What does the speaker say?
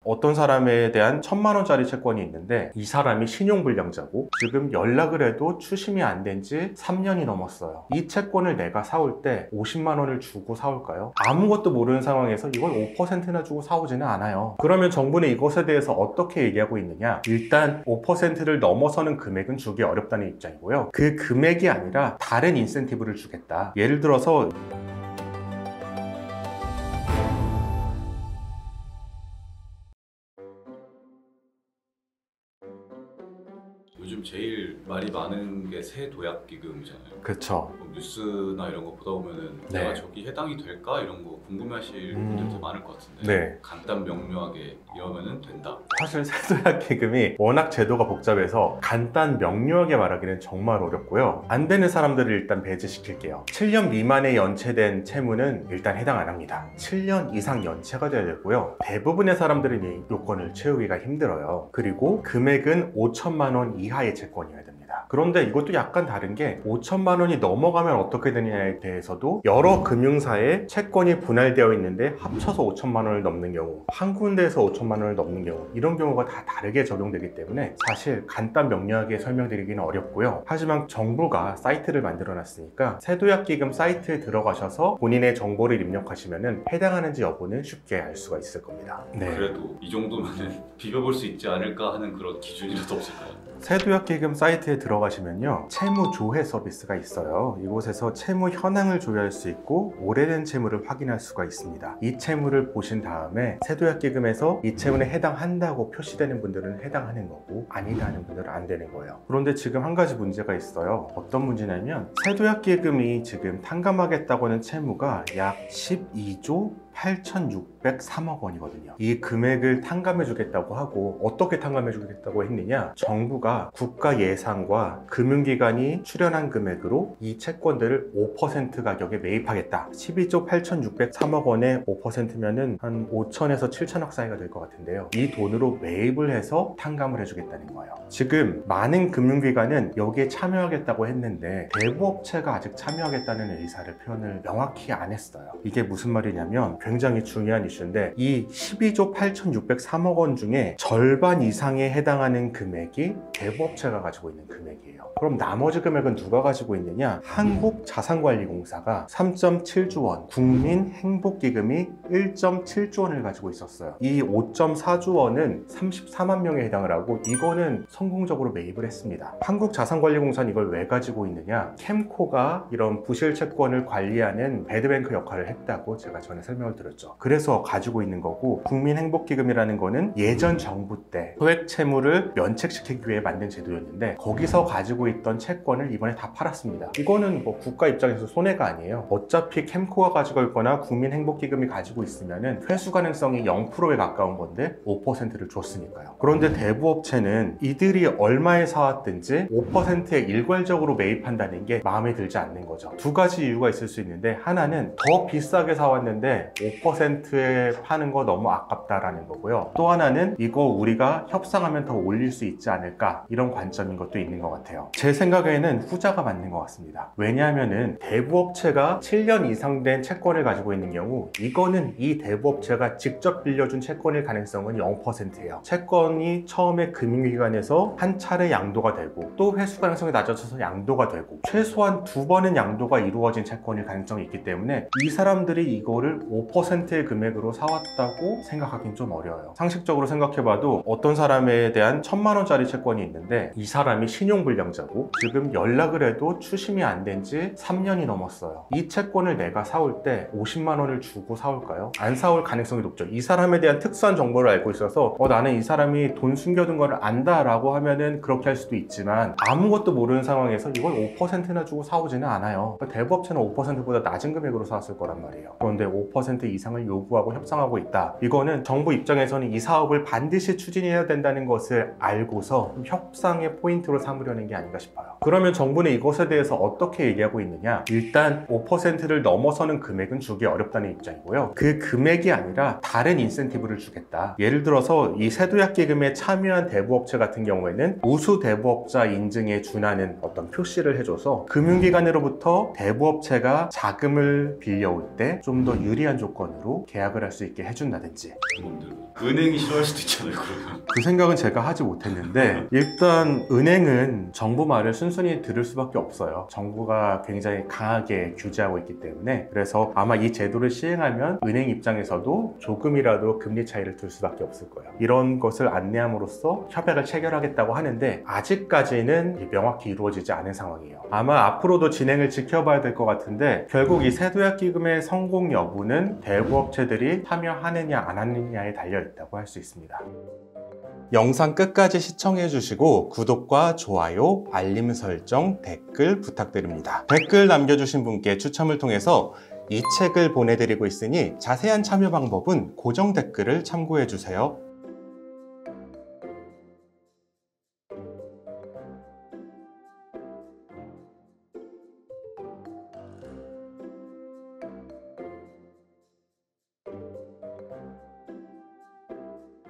어떤 사람에 대한 1,000만 원짜리 채권이 있는데 이 사람이 신용불량자고 지금 연락을 해도 추심이 안 된 지 3년이 넘었어요. 이 채권을 내가 사올 때 50만 원을 주고 사올까요? 아무것도 모르는 상황에서 이걸 5%나 주고 사오지는 않아요. 그러면 정부는 이것에 대해서 어떻게 얘기하고 있느냐? 일단 5%를 넘어서는 금액은 주기 어렵다는 입장이고요. 그 금액이 아니라 다른 인센티브를 주겠다. 예를 들어서 요즘 제일 말이 많은 게 세도약기금이잖아요. 그쵸. 뉴스나 이런 거 보다 보면은 네. 내가 저기 해당이 될까? 이런 거 궁금해하실 분들도 많을 것 같은데 네. 간단 명료하게 이러면은 된다. 사실 세도약기금이 워낙 제도가 복잡해서 간단 명료하게 말하기는 정말 어렵고요. 안 되는 사람들을 일단 배제시킬게요. 7년 미만에 연체된 채무는 일단 해당 안 합니다. 7년 이상 연체가 돼야 되고요. 대부분의 사람들은 이 요건을 채우기가 힘들어요. 그리고 금액은 5천만 원 이하의 채권이어야 됩니다. 그런데 이것도 약간 다른 게 5천만 원이 넘어가면 어떻게 되느냐에 대해서도 여러 금융사에 채권이 분할되어 있는데 합쳐서 5천만 원을 넘는 경우, 한 군데에서 5천만 원을 넘는 경우, 이런 경우가 다 다르게 적용되기 때문에 사실 간단 명료하게 설명드리기는 어렵고요. 하지만 정부가 사이트를 만들어 놨으니까 세도약기금 사이트에 들어가셔서 본인의 정보를 입력하시면 해당하는지 여부는 쉽게 알 수가 있을 겁니다. 네. 그래도 이 정도면은 비벼볼 수 있지 않을까 하는 그런 기준이라도 없을까요? 세도약기금 사이트에 들어가시면요, 채무 조회 서비스가 있어요. 이곳에서 채무 현황을 조회할 수 있고 오래된 채무를 확인할 수가 있습니다. 이 채무를 보신 다음에 세도약기금에서 이 채무에 해당한다고 표시되는 분들은 해당하는 거고 아니다 하는 분들은 안 되는 거예요. 그런데 지금 한 가지 문제가 있어요. 어떤 문제냐면 세도약기금이 지금 탕감하겠다고 하는 채무가 약 12조 8,603억 원이거든요. 이 금액을 탕감해 주겠다고 하고 어떻게 탕감해 주겠다고 했느냐, 정부가 국가 예산과 금융기관이 출연한 금액으로 이 채권들을 5% 가격에 매입하겠다. 12조 8,603억 원에 5%면은 한 5천에서 7천억 사이가 될 것 같은데요. 이 돈으로 매입을 해서 탕감을 해주겠다는 거예요. 지금 많은 금융기관은 여기에 참여하겠다고 했는데 대부업체가 아직 참여하겠다는 의사를 표현을 명확히 안 했어요. 이게 무슨 말이냐면 굉장히 중요한 이슈인데, 이 12조 8,603억 원 중에 절반 이상에 해당하는 금액이 대부업체가 가지고 있는 금액이에요. 그럼 나머지 금액은 누가 가지고 있느냐? 한국자산관리공사가 3.7조 원, 국민행복기금이 1.7조 원을 가지고 있었어요. 이 5.4조 원은 34만 명에 해당을 하고 이거는 성공적으로 매입을 했습니다. 한국자산관리공사는 이걸 왜 가지고 있느냐? 캠코가 이런 부실 채권을 관리하는 배드뱅크 역할을 했다고 제가 전에 설명을 드렸죠. 그래서 가지고 있는 거고, 국민행복기금이라는 거는 예전 정부 때 소액 채무를 면책시키기 위해 만든 제도였는데 거기서 가지고 있던 채권을 이번에 다 팔았습니다. 이거는 뭐 국가 입장에서 손해가 아니에요. 어차피 캠코가 가지고 있거나 국민행복기금이 가지고 있으면은 회수 가능성이 0%에 가까운 건데 5%를 줬으니까요. 그런데 대부업체는 이들이 얼마에 사왔든지 5%에 일괄적으로 매입한다는 게 마음에 들지 않는 거죠. 두 가지 이유가 있을 수 있는데, 하나는 더 비싸게 사왔는데 5%에 파는 거 너무 아깝다라는 거고요. 또 하나는 이거 우리가 협상하면 더 올릴 수 있지 않을까, 이런 관점인 것도 있는 것 같아요. 제 생각에는 후자가 맞는 것 같습니다. 왜냐하면은 대부업체가 7년 이상 된 채권을 가지고 있는 경우 이거는 이 대부업체가 직접 빌려준 채권일 가능성은 0%예요. 채권이 처음에 금융기관에서 한 차례 양도가 되고 또 회수 가능성이 낮아져서 양도가 되고 최소한 2번은 양도가 이루어진 채권일 가능성이 있기 때문에 이 사람들이 이거를 5%의 금액으로 사왔다고 생각하기는 좀 어려워요. 상식적으로 생각해봐도 어떤 사람에 대한 1,000만 원짜리 채권이 있는데 이 사람이 신용불량자고 지금 연락을 해도 추심이 안 된 지 3년이 넘었어요. 이 채권을 내가 사올 때 50만 원을 주고 사올까요? 안 사올 가능성이 높죠. 이 사람에 대한 특수한 정보를 알고 있어서 나는 이 사람이 돈 숨겨둔 거를 안다 라고 하면은 그렇게 할 수도 있지만 아무것도 모르는 상황에서 이걸 5%나 주고 사오지는 않아요. 대부업체는 5%보다 낮은 금액으로 사왔을 거란 말이에요. 그런데 5% 이상을 요구하고 협상하고 있다. 이거는 정부 입장에서는 이 사업을 반드시 추진해야 된다는 것을 알고서 협상의 포인트로 삼으려는 게 아닌가 싶어요. 그러면 정부는 이것에 대해서 어떻게 얘기하고 있느냐? 일단 5%를 넘어서는 금액은 주기 어렵다는 입장이고요. 그 금액이 아니라 다른 인센티브를 주겠다. 예를 들어서 이 세도약기금에 참여한 대부업체 같은 경우에는 우수 대부업자 인증에 준하는 어떤 표시를 해줘서 금융기관으로부터 대부업체가 자금을 빌려올 때 좀 더 유리한 조건을 조건으로 계약을 할 수 있게 해준다든지. 뭔데? 은행이 싫어할 수도 있잖아요, 그러면. 그 생각은 제가 하지 못했는데 일단 은행은 정부 말을 순순히 들을 수밖에 없어요. 정부가 굉장히 강하게 규제하고 있기 때문에. 그래서 아마 이 제도를 시행하면 은행 입장에서도 조금이라도 금리 차이를 둘 수밖에 없을 거예요. 이런 것을 안내함으로써 협약을 체결하겠다고 하는데 아직까지는 명확히 이루어지지 않은 상황이에요. 아마 앞으로도 진행을 지켜봐야 될 것 같은데 결국 이 세도약 기금의 성공 여부는 대부 업체들이 참여하느냐 안 하느냐에 달려 있다고 할 수 있습니다. 영상 끝까지 시청해 주시고 구독과 좋아요, 알림 설정, 댓글 부탁드립니다. 댓글 남겨주신 분께 추첨을 통해서 이 책을 보내드리고 있으니 자세한 참여 방법은 고정 댓글을 참고해 주세요.